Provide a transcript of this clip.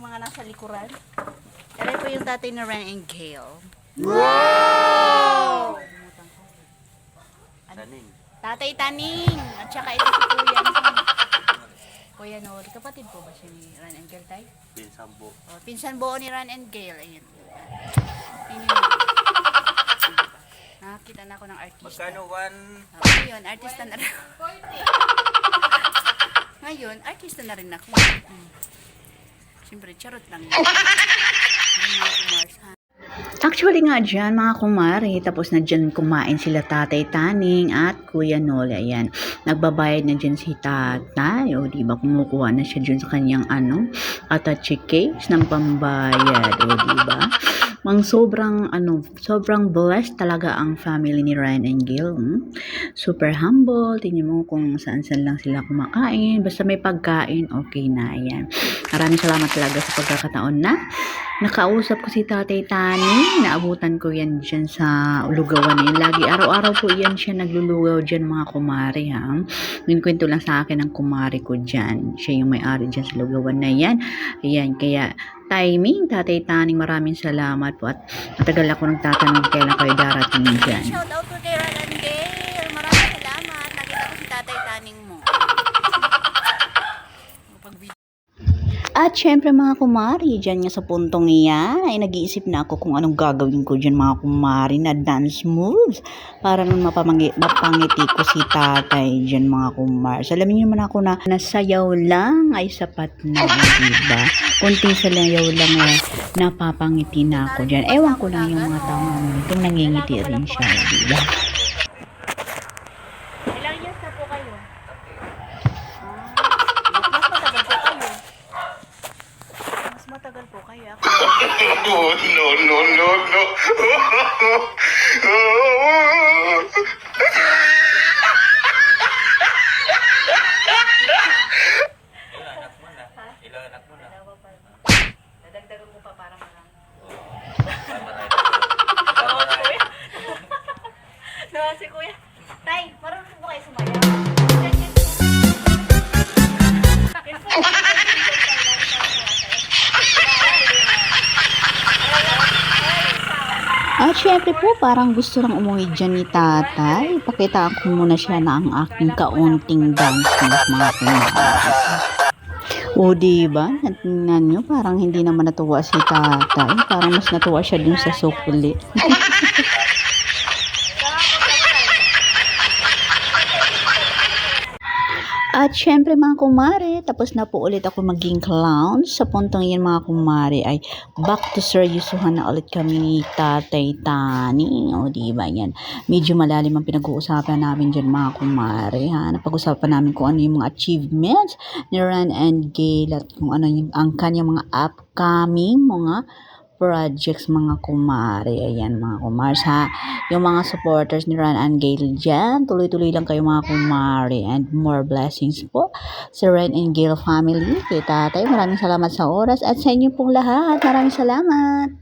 mga nasa likuran. Ito po yung tatay na Ren and Gail. Wow! Taning. Tatay Taning. At saka ito si Kuya. Kuya Nori. Kapatid po ba siya ni Ren and Gail tayo? Pinsan po. O, pinsan buo ni Ren and Gail. Ayan. Nakakita na ako ng artista. Magkano one? Ngayon, artista na rin. Ngayon, artista na rin ako. Siyempre, charot lang yun. Actually nga dyan, mga kumari, tapos na dyan kumain sila Tatay Taning at Kuya Noli. Ayan, nagbabayad na dyan si Tatay. O, diba, kumukuha na siya dyan sa kanyang attache case ng pambayad. O, diba? Sobrang blessed talaga ang family ni Ryan and Gail. Super humble. Tingnan mo kung saan-saan lang sila kumakain. Basta may pagkain, okay na. Ayan. Maraming salamat talaga sa pagkakataon na nakausap ko si Tatay Tani. Naabutan ko yan dyan sa lugawan na yan. Lagi, araw-araw po yan siya naglulugaw dyan, mga kumari, ha. Kwento lang sa akin ang kumari ko dyan. Siya yung may-ari dyan sa lugawan na yan. Ayan, kaya timing, Tatay Taning, maraming salamat po. At matagal ako nagtatanong kailan kayo darating dyan. Shout out to kay Ren and Gail. Maraming salamat. Nakita ko si Tatay Taning mo. At syempre mga kumari, dyan nga sa puntong iyan, ay nag-iisip na ako kung anong gagawin ko dyan, mga kumari, na dance moves para nun mapangiti ko si tatay dyan, mga kumari. So, alam niyo naman ako na nasayaw lang ay sapat na, diba? Kunting sayaw lang ay napapangiti na ako dyan. Ewan ko lang yung mga tao naman kung nangingiti rin siya, diba? Ilang years na po kayo? Matagal po kayo. No. Ilang anak mo na? Dadagdagan ko pa para marami. Diba si Kuya? Tay, marunong po kayo sumayaw. At syempre po, parang gusto lang umuwi dyan ni tatay. Pakitaan ko muna siya na ang aking kaunting dance moves, mga kumari. O diba, natingnan nyo, parang hindi naman natuwa si tatay. Parang mas natuwa siya dun sa sukli. At syempre mga kumare, tapos na po ulit ako maging clown. Sa puntong yan mga kumare ay back to seryosohan na ulit kami ni Tatay Tani. O diba yan, medyo malalim ang pinag-uusapan namin dyan, mga kumare. Ha? Napag-usapan namin kung ano yung mga achievements ni Ren and Gail at kung ano yung ang kanyang mga upcoming mga projects, mga kumari. Ayan, mga kumars, ha. Yung mga supporters ni Ren and Gail dyan, tuloy-tuloy lang kayo, mga kumari, and more blessings po sa Ren and Gail family. Kay tatay, maraming salamat sa oras at sa inyo pong lahat. Maraming salamat.